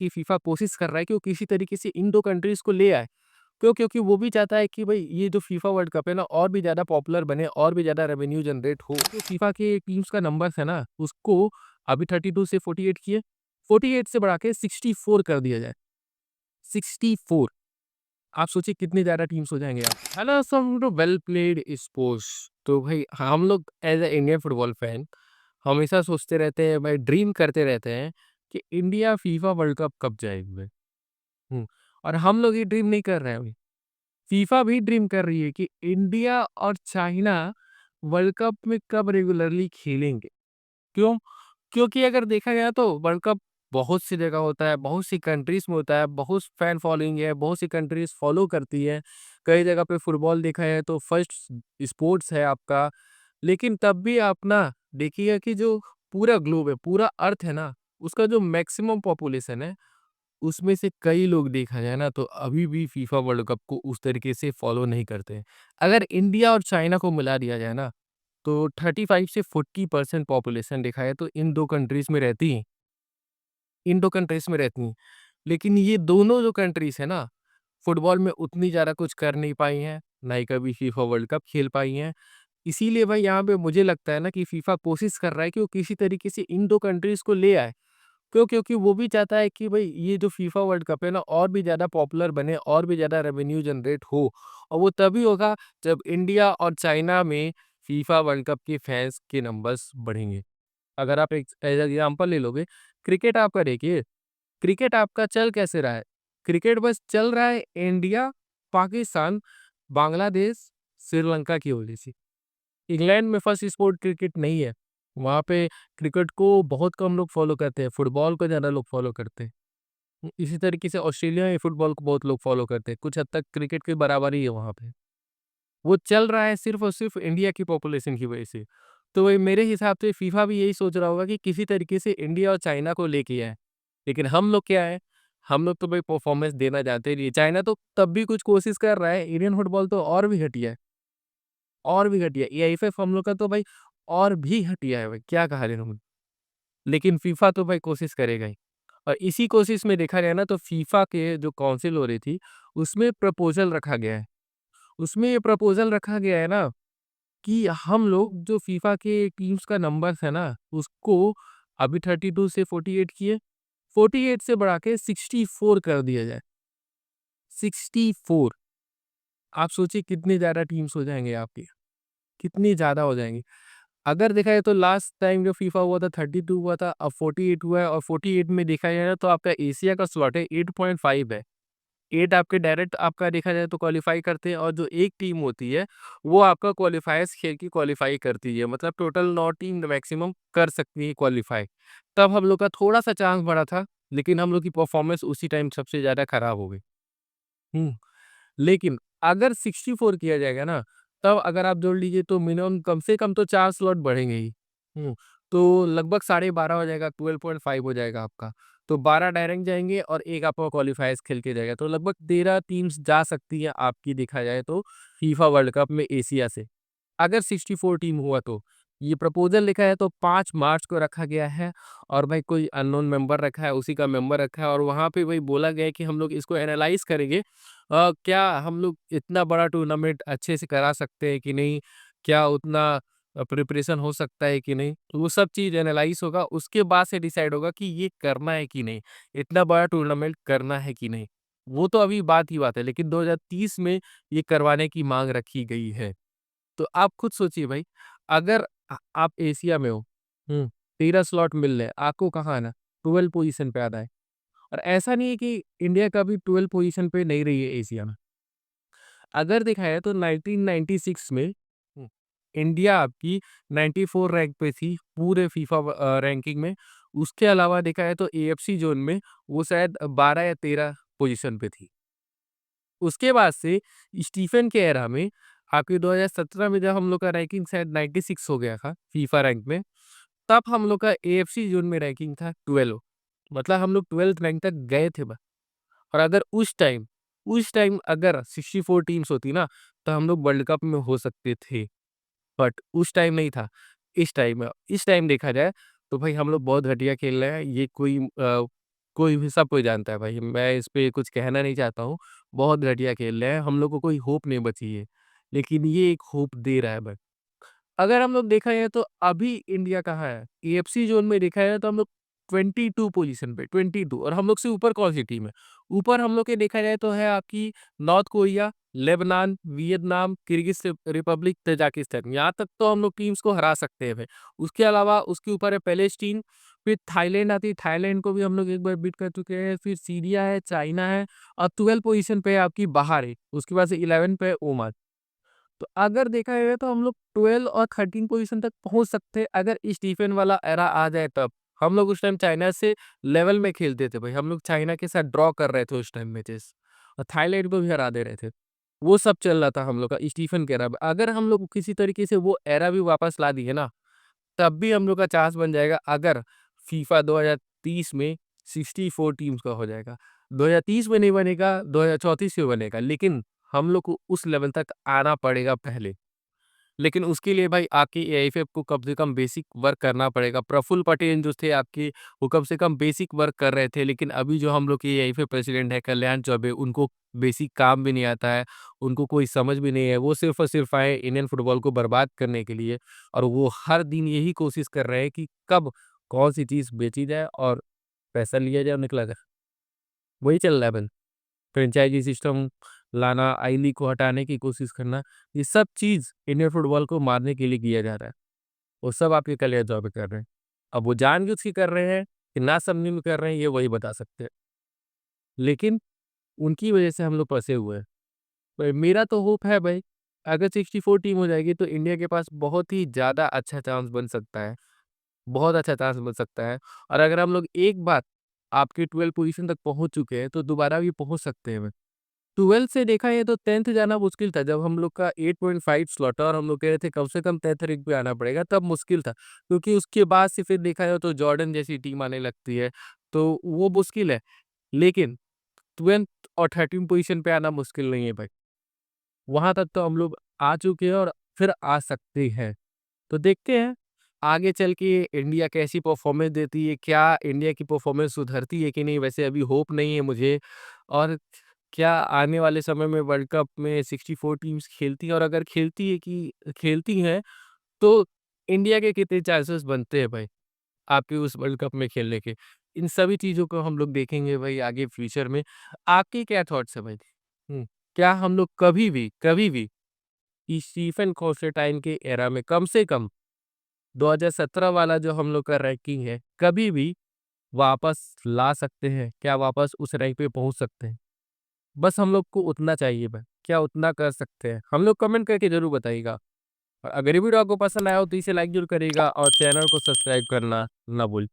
कि फीफा कोशिश कर रहा है कि वो किसी तरीके से इन 2 कंट्रीज़ को ले आए। क्यों? क्योंकि वो भी चाहता है कि भई ये जो फीफा वर्ल्ड कप है ना और भी ज़्यादा पॉपुलर बने और भी ज़्यादा रेवेन्यू जनरेट हो। जो फीफा के टीम्स का नंबर्स है ना, उसको अभी 32 से 48 किए, 48 से बढ़ा के 64 कर दिया जाए। 64 आप सोचिए कितनी ज़्यादा टीम्स हो जाएँगे आप। Hello some well played sports. तो भाई हम लोग as a Indian football fan हमेशा सोचते रहते हैं, भाई ड्रीम करते रहते हैं कि इंडिया फीफा वर्ल्ड कप कब जाएगी। हुँ, और हम लोग ये ड्रीम नहीं कर रहे हैं अभी। फीफा भी ड्रीम कर रही है कि इंडिया और चाइना वर्ल्ड कप में कब रेगुलरली खेलेंगे। क्यों? क्योंकि अगर देखा गया तो वर्ल्ड कप बहुत सी जगह होता है, बहुत सी कंट्रीज़ में होता है, बहुत फैन फॉलोइंग है, बहुत सी कंट्रीज़ फॉलो करती है। कई जगह पे फुटबॉल देखा जाए तो फर्स्ट स्पोर्ट्स है आपका। लेकिन तब भी आप ना देखिएगा कि जो पूरा ग्लोब है, पूरा अर्थ है ना, उसका जो मैक्सिमम पॉपुलेशन है उसमें से कई लोग देखा जाए ना तो अभी भी फीफा वर्ल्ड कप को उस तरीके से फॉलो नहीं करते हैं। अगर इंडिया और चाइना को मिला दिया जाए ना तो 35 से 40% पॉपुलेशन देखा जाए तो इन 2 कंट्रीज़ में रहती है। इन 2 कंट्रीज़ में रहती हैं। लेकिन ये दोनों जो कंट्रीज़ है ना, फुटबॉल में उतनी ज़्यादा कुछ कर नहीं पाई हैं, ना ही कभी फीफा वर्ल्ड कप खेल पाई हैं। इसीलिए भाई यहाँ पे मुझे लगता है ना कि फीफा कोशिश कर रहा है कि वो किसी तरीके से इन 2 कंट्रीज़ को ले आए। क्यों? क्योंकि वो भी चाहता है कि भई ये जो फीफा वर्ल्ड कप है ना और भी ज़्यादा पॉपुलर बने और भी ज़्यादा रेवेन्यू जनरेट हो और वो तभी होगा जब इंडिया और चाइना में फीफा वर्ल्ड कप के फैन्स के नंबर्स बढ़ेंगे। अगर आप एक एज़ एग्ज़ाम्पल ले लोगे, क्रिकेट आपका देखिए, क्रिकेट आपका चल कैसे रहा है? क्रिकेट बस चल रहा है इंडिया, पाकिस्तान, बांग्लादेश, श्रीलंका की वजह से। इंग्लैंड में फर्स्ट स्पोर्ट क्रिकेट नहीं है। वहाँ पे क्रिकेट को बहुत कम लोग फ़ॉलो करते हैं, फुटबॉल को ज़्यादा लोग फ़ॉलो करते हैं। इसी तरीके से ऑस्ट्रेलिया में फुटबॉल को बहुत लोग फ़ॉलो करते हैं, कुछ हद तक क्रिकेट के बराबर ही है वहाँ पे। वो चल रहा है सिर्फ़ और सिर्फ़ इंडिया की पॉपुलेशन की वजह से। तो वही मेरे हिसाब से फीफा भी यही सोच रहा होगा कि किसी तरीके से इंडिया और चाइना को लेके आए। लेकिन हम लोग क्या है, हम लोग तो भाई परफ़ॉर्मेंस देना जानते नहीं है। चाइना तो तब भी कुछ कोशिश कर रहा है, इंडियन फुटबॉल तो और भी घटिया है। और भी घटिया एआईएफएफ हम लोग का तो भाई और भी घटिया है भाई, क्या कहा इन्होंने। लेकिन फीफा तो भाई कोशिश करेगा ही। और इसी कोशिश में देखा जाए ना तो फीफा के जो काउंसिल हो रही थी, उसमें प्रपोज़ल रखा गया है। उसमें ये प्रपोज़ल रखा गया है ना कि हम लोग जो फीफा के टीम्स का नंबर्स है ना, उसको अभी 32 से 48 किए, 48 से बढ़ा के 64 कर दिया जाए। 64 आप सोचिए कितनी ज़्यादा टीम्स हो जाएँगे आपके, कितनी ज़्यादा हो जाएँगी। अगर देखा जाए तो लास्ट टाइम जो फीफा हुआ था 32 हुआ था, अब 48 हुआ है और 48 में देखा जाए ना तो आपका एशिया का स्लॉट है 8.5 है। 8 आपके डायरेक्ट आपका देखा जाए तो क्वालीफाई करते हैं और जो एक टीम होती है, वो आपका क्वालीफायर्स खेल के क्वालीफाई करती है। मतलब टोटल 9 टीम मैक्सिमम कर सकती है क्वालीफाई। तब हम लोग का थोड़ा-सा चांस बढ़ा था, लेकिन हम लोग की परफॉर्मेंस उसी टाइम सबसे ज़्यादा खराब हो गई। हुँ। लेकिन अगर 64 किया जाएगा ना, तब अगर आप जोड़ लीजिए तो मिनिमम कम से कम तो 4 स्लॉट बढ़ेंगे ही। तो लगभग साढ़े 12 हो जाएगा, 12.5 हो जाएगा आपका। तो 12 डायरेक्ट जाएँगे और 1 आपका क्वालीफायर्स खेल के जाएगा। तो लगभग 13 टीम्स जा सकती है आपकी देखा जाए तो फीफा वर्ल्ड कप में एशिया से। अगर 64 टीम हुआ तो। ये प्रपोज़ल लिखा है तो 5 मार्च को रखा गया है और भाई कोई अननोन मेंबर रखा है, उसी का मेंबर रखा है और वहाँ पे वही बोला गया है कि हम लोग इसको एनालाइज़ करेंगे। क्या हम लोग इतना बड़ा टूर्नामेंट अच्छे से करा सकते हैं कि नहीं? क्या उतना प्रिपरेशन हो सकता है कि नहीं? तो वो सब चीज़ एनालाइज़ होगा, उसके बाद से डिसाइड होगा कि ये करना है कि नहीं? इतना बड़ा टूर्नामेंट करना है कि नहीं? वो तो अभी बात ही बात है, लेकिन 2030 में ये करवाने की माँग रखी गई है। तो आप खुद सोचिए भाई, अगर आप एशिया में हो, 13 स्लॉट मिल रहे हैं, आपको कहाँ आना? 12 पोज़ीशन पे आना है और ऐसा नहीं है कि इंडिया कभी 12 पोज़ीशन पे नहीं रही है एशिया में। अगर देखा जाए तो 1996 में इंडिया आपकी 94 रैंक पे थी पूरे फीफा रैंकिंग में। उसके अलावा देखा जाए तो एएफसी ज़ोन में वो शायद 12 या 13 पोज़ीशन पे थी। उसके बाद से स्टीफन के एरा में आपके 2017 में जब हम लोग का रैंकिंग शायद 96 हो गया था फीफा रैंक में, तब हम लोग का एएफसी ज़ोन में रैंकिंग था 12 मतलब हम लोग 12th रैंक तक गए थे और अगर उस टाइम अगर 64 टीम्स होती ना, तो हम लोग वर्ल्ड कप में हो सकते थे। बट उस टाइम नहीं था, इस टाइम है। इस टाइम देखा जाए तो भाई हम लोग बहुत घटिया खेल रहे हैं। ये कोई कोई भी सब कोई जानता है भाई, मैं इस पे कुछ कहना नहीं चाहता हूँ। बहुत घटिया खेल रहे हैं, हम लोग को कोई होप नहीं बची है। लेकिन ये एक होप दे रहा है बस। अगर हम लोग देखा जाए तो अभी इंडिया कहाँ है? एएफसी ज़ोन में देखा जाए तो हम लोग 22 पोज़ीशन पे 22 और हम लोग से ऊपर कौन-सी टीम है? ऊपर हम लोग के देखा जाए तो है आपकी north Korea, Lebanon, Vietnam, Kyrgyz Republic, Tajikistan. यहाँ तक तो हम लोग टीम्स को हरा सकते हैं भाई। उसके अलावा उसके ऊपर है पैलेस्टीन, फिर थाईलैंड आती है, थाईलैंड को भी हम लोग एक बार बीट कर चुके हैं, फिर सीरिया है, चाइना है और 12 पोज़ीशन पे आपकी बहारीन, उसके बाद से 11 पे ओमान। तो अगर देखा जाए तो हम लोग 12 और 13 पोजीशन तक पहुँच सकते हैं अगर स्टीफन वाला एरा आ जाए तब। हम लोग उस टाइम चाइना से लेवल में खेलते थे भाई। हम लोग चाइना के साथ ड्रॉ कर रहे थे उस टाइम मैचेस और थाईलैंड को भी हरा दे रहे थे। वो सब चल रहा था हम लोग का स्टीफन के एरा में। अगर हम लोग किसी तरीके से वो एरा भी वापस ला दिए ना, तब भी हम लोग का चांस बन जाएगा अगर फीफा 2030 में 64 टीम्स का हो जाएगा। 2030 में नहीं बनेगा, 2034 में बनेगा, लेकिन हम लोग को उस लेवल तक आना पड़ेगा पहले। लेकिन उसके लिए भाई आपकी एआईएफएफ को कम से कम बेसिक वर्क करना पड़ेगा। प्रफुल्ल पटेल जो थे आपके, वो कम से कम बेसिक वर्क कर रहे थे, लेकिन अभी जो हम लोग के एआईएफएफ प्रेसिडेंट है कल्याण चौबे, उनको बेसिक काम भी नहीं आता है, उनको कोई समझ भी नहीं है। वो सिर्फ़ और सिर्फ़ आए इंडियन फुटबॉल को बर्बाद करने के लिए और वो हर दिन यही कोशिश कर रहे हैं कि कब कौन-सी चीज़ बेची जाए और पैसा लिया जाए और निकला जाए। वही चल रहा है बस। फ्रेंचाइज़ी सिस्टम लाना, आई लीग को हटाने की कोशिश करना, ये सब चीज़ इंडियन फुटबॉल को मारने के लिए किया जा रहा है। वो सब आपके कलेजा जॉब कर रहे हैं। अब वो जानबूझ के कर रहे हैं कि नासमझी में कर रहे हैं, ये वही बता सकते हैं। लेकिन उनकी वजह से हम लोग फँसे हुए हैं। मेरा तो होप है भाई, अगर 64 टीम हो जाएगी तो इंडिया के पास बहुत ही ज़्यादा अच्छा चांस बन सकता है। बहुत अच्छा चांस बन सकता है और अगर हम लोग एक बार आपके 12 पोज़ीशन तक पहुँच चुके हैं, तो दोबारा भी पहुँच सकते हैं। 12th से देखा जाए तो 10th जाना मुश्किल था। जब हम लोग का 8.5 स्लॉट था और हम लोग कह रहे थे कम से कम 10th रैंक पे आना पड़ेगा, तब मुश्किल था। क्योंकि उसके बाद से फिर देखा जाए तो जॉर्डन जैसी टीम आने लगती है, तो वो मुश्किल है। लेकिन 12th और 13 पोज़ीशन पे आना मुश्किल नहीं है भाई। वहाँ तक तो हम लोग आ चुके हैं और फिर आ सकते हैं। तो देखते हैं, आगे चल के इंडिया कैसी परफ़ॉर्मेंस देती है, क्या इंडिया की परफ़ॉर्मेंस सुधरती है कि नहीं? वैसे अभी होप नहीं है मुझे और क्या आने वाले समय में वर्ल्ड कप में 64 टीम्स खेलती हैं और अगर खेलती हैं, तो इंडिया के कितने चांसेस बनते हैं भाई, आपके उस वर्ल्ड कप में खेलने के? इन सभी चीज़ों को हम लोग देखेंगे भाई आगे फ्यूचर में। आपके क्या थॉट्स हैं भाई? हुँ, क्या हम लोग कभी भी स्टीफन कोर्सेटाइन के एरा में कम से कम 2017 वाला जो हम लोग का रैंकिंग है, कभी भी वापस ला सकते हैं? क्या वापस उस रैंक पे पहुँच सकते हैं? बस हम लोग को उतना चाहिए बस। क्या उतना कर सकते हैं? हम लोग कमेंट करके ज़रूर बताइएगा। और अगर ये वीडियो आपको पसंद आया हो तो इसे लाइक ज़रूर करिएगा और चैनल को सब्सक्राइब करना ना भूलें।